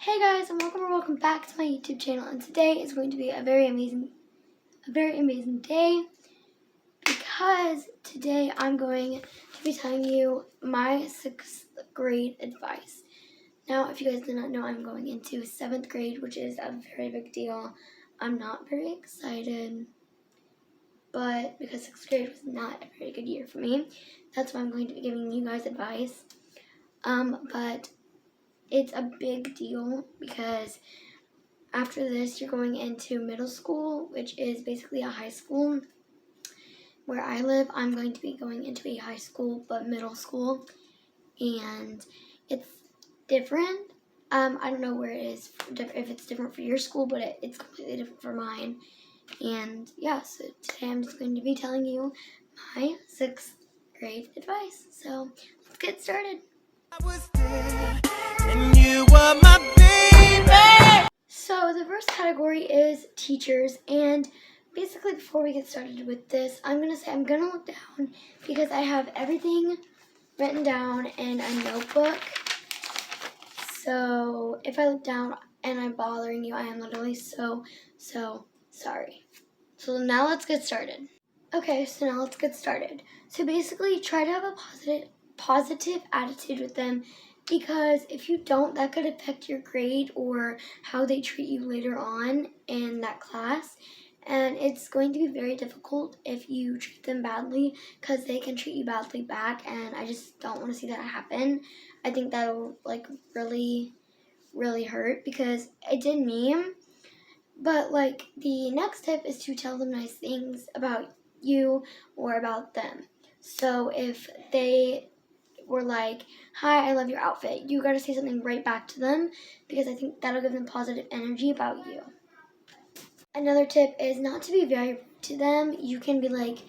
Hey guys, and welcome back to my YouTube channel. And today is going to be a very amazing day because today I'm going to be telling you my 6th grade advice. Now, if you guys did not know, I'm going into 7th grade, which is a very big deal. I'm not very excited, but because 6th grade was not a very good year for me, that's why I'm going to be giving you guys advice. But it's a big deal because after this, you're going into middle school, which is basically a high school. Where I live, I'm going to be going into a high school, but middle school, and it's different. I don't know where it is, if it's different for your school, but it's completely different for mine. And yeah, so today I'm just going to be telling you my 6th grade advice. So let's get started. I was there, and you were my baby. So the first category is teachers, and basically before we get started with this, I'm going to look down because I have everything written down in a notebook. So if I look down and I'm bothering you, I am literally so sorry. So now let's get started. Okay, so now let's get started. So basically try to have a positive attitude with them, because if you don't, that could affect your grade or how they treat you later on in that class. And it's going to be very difficult if you treat them badly, because they can treat you badly back, and I just don't want to see that happen. I think that'll really hurt, because it did me. But the next tip is to tell them nice things about you or about them. So if they were like, "Hi, I love your outfit," you gotta say something right back to them, because I think that'll give them positive energy about you. Another tip is not to be very rude to them. You can be like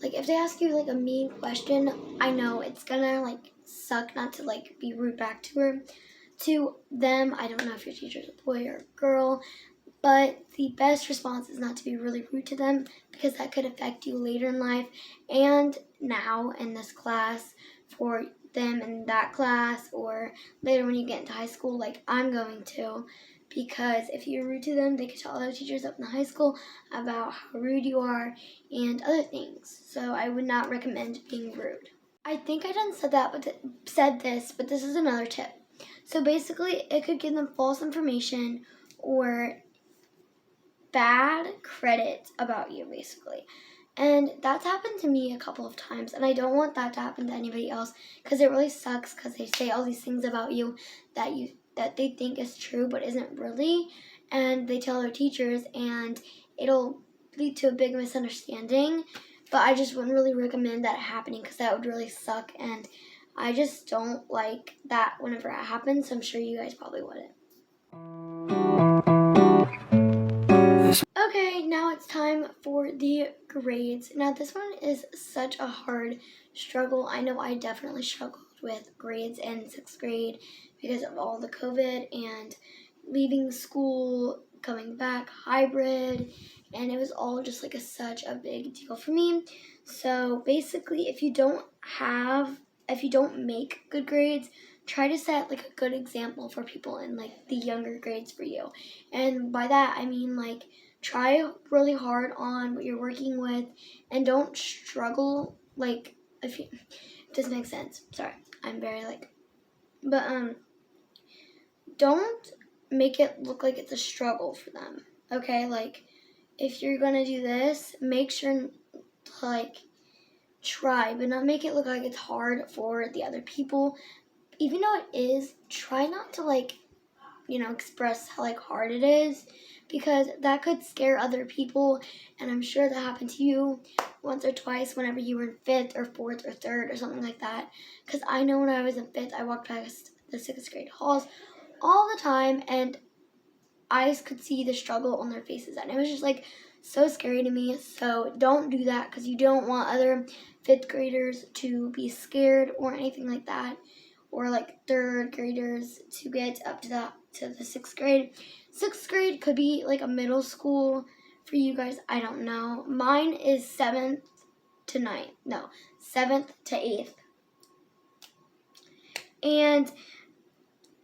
if they ask you a mean question, I know it's gonna suck not to be rude back to them. I don't know if your teacher's a boy or a girl, but the best response is not to be really rude to them, because that could affect you later in life and now in this class for them in that class, or later when you get into high school like I'm going to. Because if you're rude to them, they could tell other teachers up in the high school about how rude you are and other things. So I would not recommend being rude. I think I done said this, but this is another tip. So basically, it could give them false information or bad credit about you, basically. And that's happened to me a couple of times, and I don't want that to happen to anybody else, because it really sucks, because they say all these things about you that they think is true but isn't really, and they tell their teachers, and it'll lead to a big misunderstanding. But I just wouldn't really recommend that happening, because that would really suck, and I just don't like that whenever it happens, so I'm sure you guys probably wouldn't. Okay, now it's time for the grades. Now this one is such a hard struggle. I know I definitely struggled with grades in 6th grade because of all the COVID and leaving school, coming back, hybrid, and it was all just such a big deal for me. So basically, if you don't make good grades, try to set a good example for people in the younger grades for you. And by that I mean try really hard on what you're working with, and don't struggle if you it doesn't make sense. Sorry, I'm very but don't make it look like it's a struggle for them. Okay, if you're gonna do this, make sure to try, but not make it look like it's hard for the other people. Even though it is, try not to express how hard it is, because that could scare other people. And I'm sure that happened to you once or twice whenever you were in 5th or 4th or 3rd or something like that. Because I know when I was in 5th, I walked past the 6th grade halls all the time, and I could see the struggle on their faces, and it was just so scary to me. So don't do that, because you don't want other 5th graders to be scared or anything like that, or 3rd graders to get up to the 6th grade. 6th grade could be a middle school for you guys. I don't know. Mine is 7th to 9th. No, 7th to 8th. And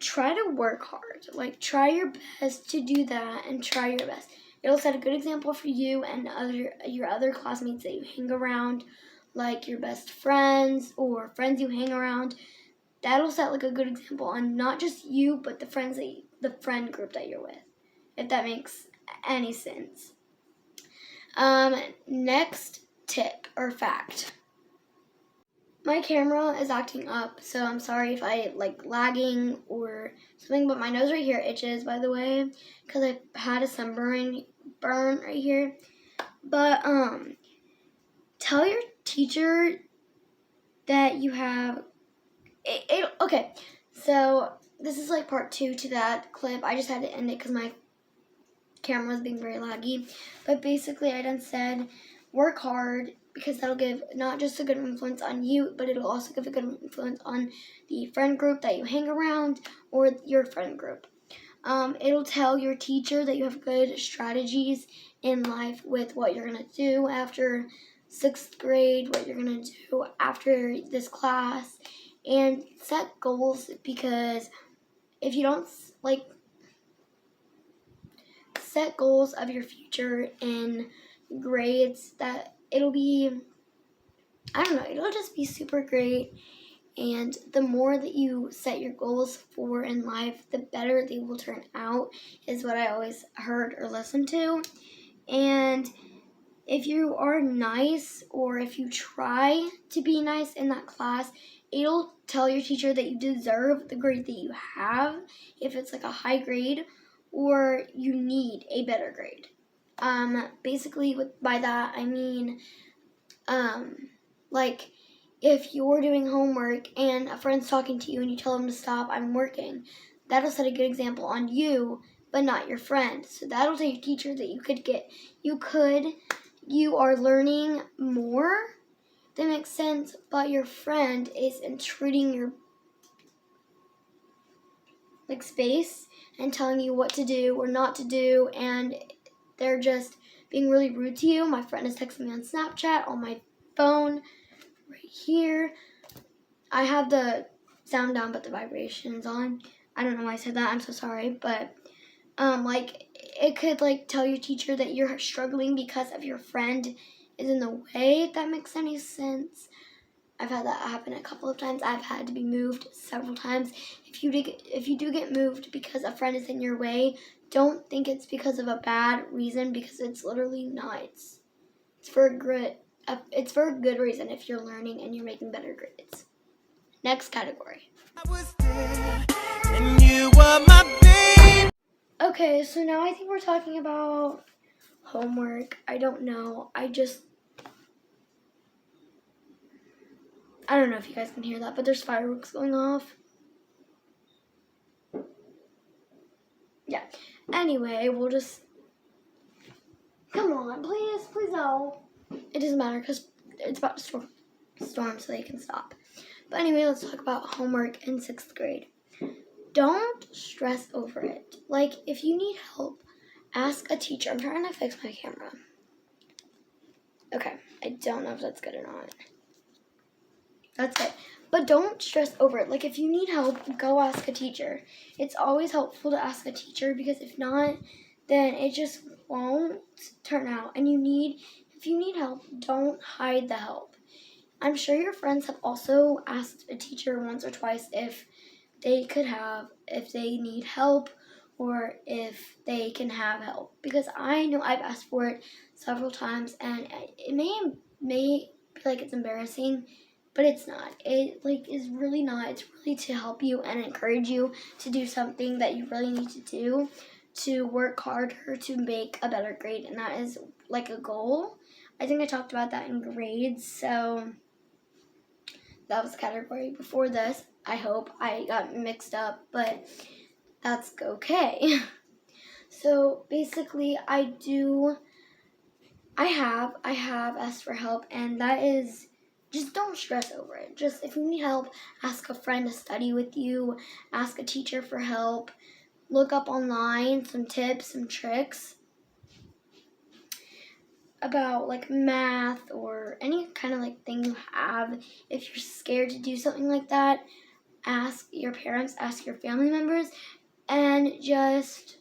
try to work hard. Like, try your best to do that and try your best. It'll set a good example for you and your other classmates that you hang around, like your best friends or friends you hang around. That'll set like a good example on not just you, but the friend group that you're with, if that makes any sense. Next tip or fact. My camera is acting up, so I'm sorry if I like lagging or something, but my nose right here itches, by the way, because I had a sunburn right here. But tell your teacher that you have okay. So this is like part 2 to that clip. I just had to end it because my camera was being very laggy. But basically, I done said work hard, because that'll give not just a good influence on you, but it'll also give a good influence on the friend group that you hang around or your friend group. It'll tell your teacher that you have good strategies in life with what you're going to do after 6th grade, what you're going to do after this class, and set goals, because if you don't set goals of your future in grades, that it'll be, I don't know, it'll just be super great. And the more that you set your goals for in life, the better they will turn out, is what I always heard or listened to. And if you are nice, or if you try to be nice in that class, it'll tell your teacher that you deserve the grade that you have, if it's like a high grade, or you need a better grade. Basically, by that I mean, like, if you're doing homework and a friend's talking to you and you tell them to stop, I'm working, that'll set a good example on you, but not your friend. So that'll tell your teacher that you are learning more. That makes sense, but your friend is intruding your space and telling you what to do or not to do, and they're just being really rude to you. My friend is texting me on Snapchat on my phone right here. I have the sound down but the vibrations on. I don't know why I said that. I'm so sorry, but it could tell your teacher that you're struggling because of your friend is in the way, if that makes any sense. I've had that happen a couple of times. I've had to be moved several times. If you do get moved because a friend is in your way, don't think it's because of a bad reason, because it's literally not. It's for a good reason if you're learning and you're making better grades. Next category. I was there, and you were my babe. Okay, so now I think we're talking about homework. I don't know. I don't know if you guys can hear that, but there's fireworks going off. Yeah. Anyway, we'll just... Come on, please no. It doesn't matter because it's about to storm, so they can stop. But anyway, let's talk about homework in 6th grade. Don't stress over it. Like, if you need help, ask a teacher. I'm trying to fix my camera. Okay, I don't know if that's good or not. That's good. But don't stress over it. Like, if you need help, go ask a teacher. It's always helpful to ask a teacher, because if not, then it just won't turn out. And if you need help, don't hide the help. I'm sure your friends have also asked a teacher once or twice if they need help, or if they can have help. Because I know I've asked for it several times, and it may be like it's embarrassing, but it's not. It is really not. It's really to help you and encourage you to do something that you really need to do, to work harder to make a better grade, and that is like a goal. I think I talked about that in grades, so that was the category before this. I hope I got mixed up, but that's okay. So basically, I have asked for help, and that is, just don't stress over it. Just, if you need help, ask a friend to study with you, ask a teacher for help, look up online some tips, some tricks about math or any kind of thing you have. If you're scared to do something like that, ask your parents, ask your family members, and just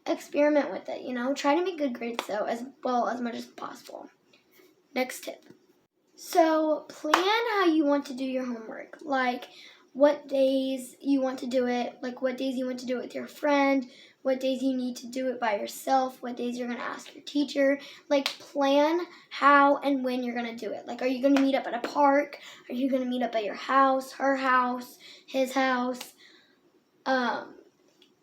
experiment with it, Try to make good grades, though, as well as much as possible. Next tip. So plan how you want to do your homework, like what days you want to do it, like what days you want to do it with your friend, what days you need to do it by yourself, what days you're going to ask your teacher. Like plan how and when you're going to do it. Like, are you going to meet up at a park? Are you going to meet up at your house, her house, his house, the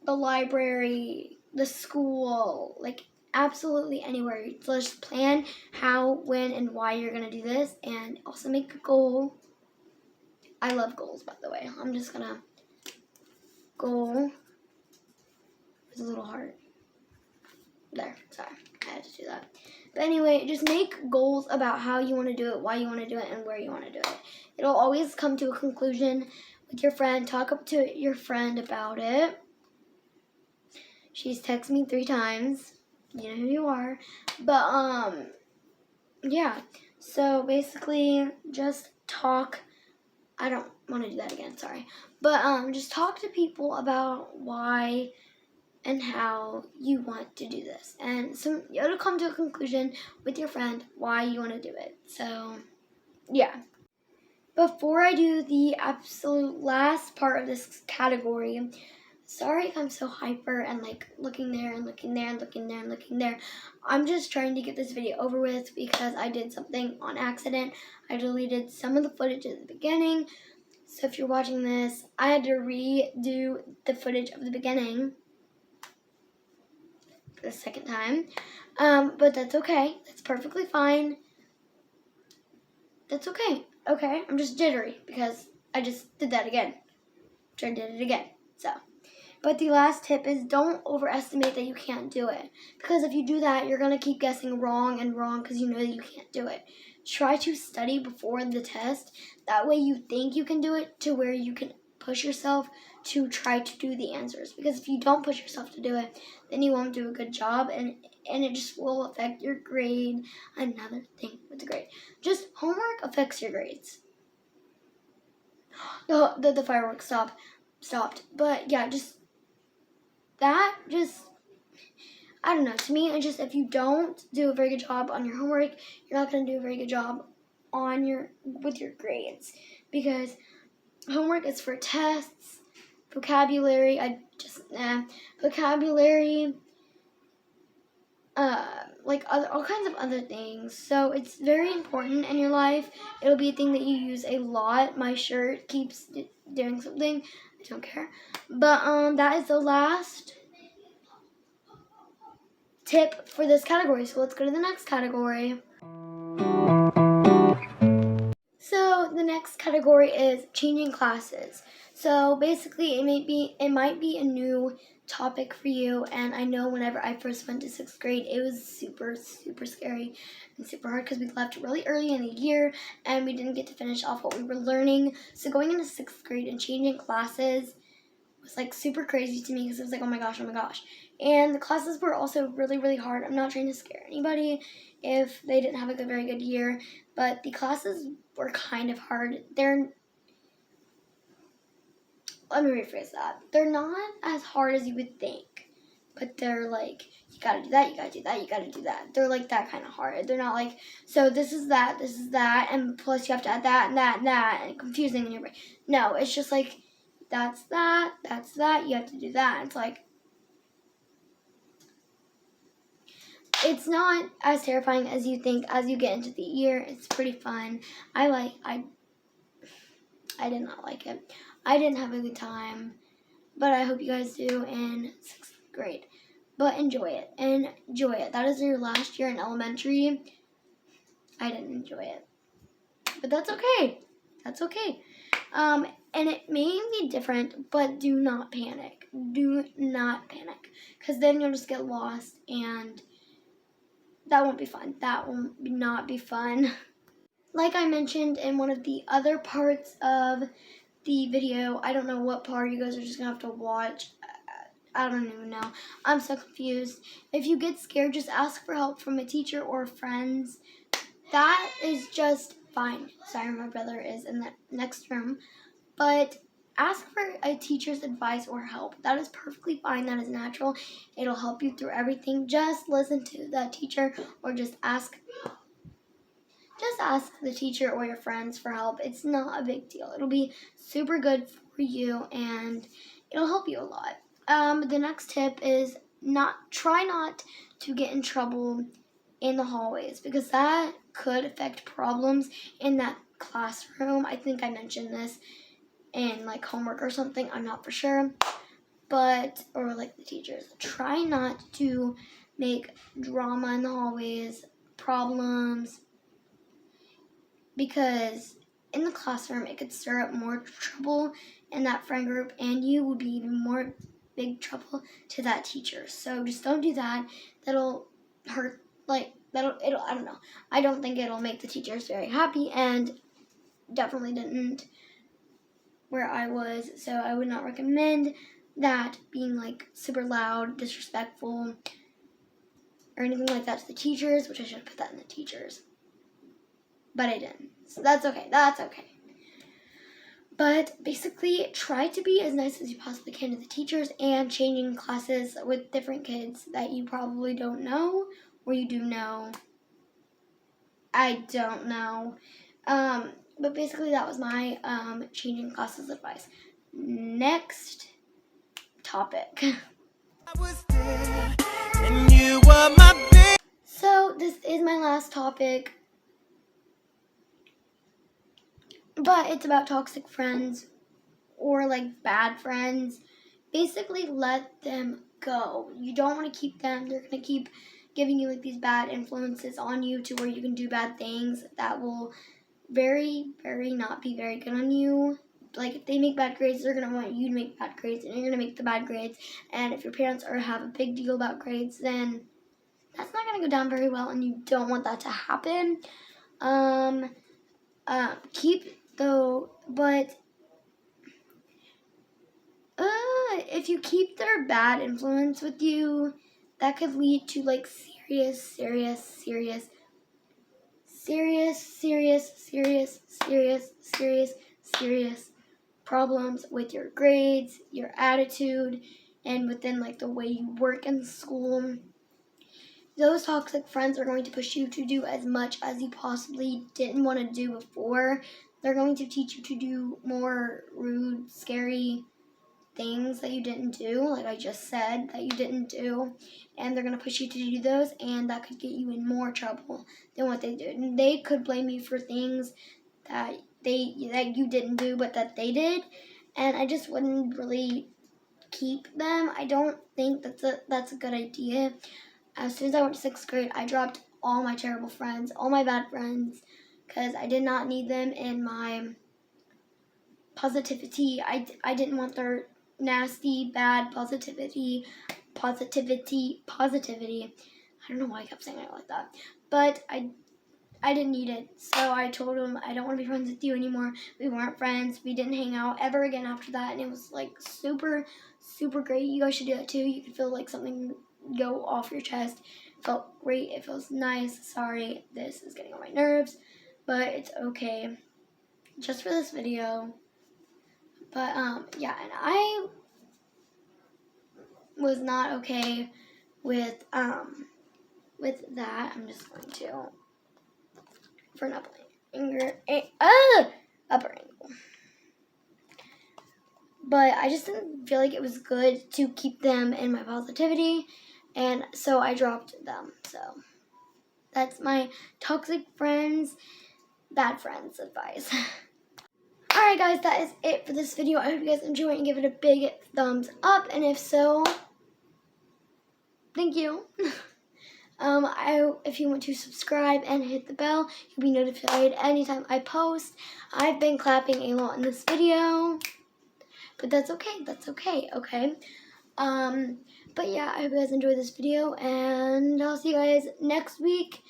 library, the school, like absolutely anywhere. So just plan how, when, and why you're going to do this, and also make a goal. I love goals, by the way. I'm just going to goal with a little heart. There, sorry, I had to do that. But anyway, just make goals about how you want to do it, why you want to do it, and where you want to do it. It'll always come to a conclusion with your friend. Talk up to your friend about it. She's texted me 3 times. You know who you are. But, yeah. So, basically, just talk. I don't want to do that again, sorry. But, just talk to people about why and how you want to do this. And so, it'll come to a conclusion with your friend why you want to do it. So, yeah. Before I do the absolute last part of this category, sorry if I'm so hyper and like looking there and looking there and looking there and looking there. I'm just trying to get this video over with because I did something on accident. I deleted some of the footage at the beginning. So if you're watching this, I had to redo the footage of the beginning for the second time. But that's okay. That's perfectly fine. That's okay. Okay, I'm just jittery because I just did that again. I did it again. So. But the last tip is don't overestimate that you can't do it. Because if you do that, you're going to keep guessing wrong and wrong because you know that you can't do it. Try to study before the test. That way you think you can do it to where you can push yourself to try to do the answers. Because if you don't push yourself to do it, then you won't do a good job and it just will affect your grade. Another thing with the grade. Just homework affects your grades. The fireworks stopped. But yeah, I don't know, to me, it's just if you don't do a very good job on your homework, you're not going to do a very good job with your grades. Because homework is for tests, vocabulary, vocabulary, like all kinds of other things. So it's very important in your life. It'll be a thing that you use a lot. My shirt keeps doing something. I don't care. But that is the last tip for this category. So let's go to the next category. So the next category is changing classes. So basically it might be a new topic for you, and I know whenever I first went to 6th grade, it was super, super scary and super hard because we left really early in the year and we didn't get to finish off what we were learning. So going into 6th grade and changing classes was like super crazy to me because it was like, oh my gosh. And the classes were also really, really hard. I'm not trying to scare anybody if they didn't have a very good year, but the classes were kind of hard. Let me rephrase that. They're not as hard as you would think, but they're like, you gotta do that, you gotta do that, you gotta do that. They're like that kind of hard. They're not like, so this is that, and plus you have to add that, and that, and that, and confusing in your brain. No, it's just like, that's that, you have to do that. It's like, it's not as terrifying as you think as you get into the year. It's pretty fun. I did not like it. I didn't have a good time, but I hope you guys do in 6th grade. But enjoy it. That is your last year in elementary. I didn't enjoy it. But that's okay. And it may be different, but do not panic. Because then you'll just get lost, and that won't be fun. That will not be fun. Like I mentioned in one of the other parts of the video, I don't know what part, you guys are just going to have to watch. I don't even know. I'm so confused. If you get scared, just ask for help from a teacher or friends. That is just fine. Sorry, my brother is in the next room. But ask for a teacher's advice or help. That is perfectly fine. That is natural. It'll help you through everything. Just listen to the teacher or just ask the teacher or your friends for help. It's not a big deal. It'll be super good for you and it'll help you a lot. The next tip is try not to get in trouble in the hallways because that could affect problems in that classroom. I think I mentioned this in like homework or something. I'm not for sure. Or like the teachers. Try not to make drama in the hallways, problems, because in the classroom it could stir up more trouble in that friend group and you would be even more big trouble to that teacher. So just don't do that. That'll hurt, I don't know. I don't think it'll make the teachers very happy and definitely didn't where I was. So I would not recommend that being like super loud, disrespectful, or anything like that to the teachers, which I should have put that in the teachers. But I didn't. So that's okay. That's okay. But basically, try to be as nice as you possibly can to the teachers and changing classes with different kids that you probably don't know or you do know. I don't know. But basically, that was my changing classes advice. Next topic. I was there, and you were my baby. So this is my last topic. But it's about toxic friends or like bad friends. Basically, let them go. You don't want to keep them. They're going to keep giving you like these bad influences on you to where you can do bad things that will very, very not be very good on you. Like if they make bad grades, they're going to want you to make bad grades and you're going to make the bad grades. And if your parents have a big deal about grades, then that's not going to go down very well and you don't want that to happen. If you keep their bad influence with you, that could lead to like serious problems with your grades, your attitude, and within like the way you work in school. Those toxic friends are going to push you to do as much as you possibly didn't want to do before. They're going to teach you to do more rude, scary things that you didn't do, like I just said, that you didn't do. And they're going to push you to do those, and that could get you in more trouble than what they did. And they could blame you for things that you didn't do, but that they did. And I just wouldn't really keep them. I don't think that's a good idea. As soon as I went to 6th grade, I dropped all my terrible friends, all my bad friends, because I did not need them in my positivity. I didn't want their nasty, bad positivity. I don't know why I kept saying it like that. But I didn't need it. So I told them, I don't want to be friends with you anymore. We weren't friends. We didn't hang out ever again after that. And it was like super, super great. You guys should do that too. You could feel like something go off your chest. It felt great. It feels nice. Sorry, this is getting on my nerves, but it's okay. Just for this video. But yeah, and I was not okay with that. I'm just going to for an upper angle. But I just didn't feel like it was good to keep them in my positivity. And so I dropped them. So that's my toxic friends, bad friends advice. Alright guys, that is it for this video. I hope you guys enjoy it and give it a big thumbs up. And if so, thank you. If you want to subscribe and hit the bell, you'll be notified anytime I post. I've been clapping a lot in this video. But that's okay. That's okay. Okay. But yeah, I hope you guys enjoyed this video, and I'll see you guys next week.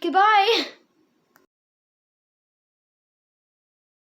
Goodbye.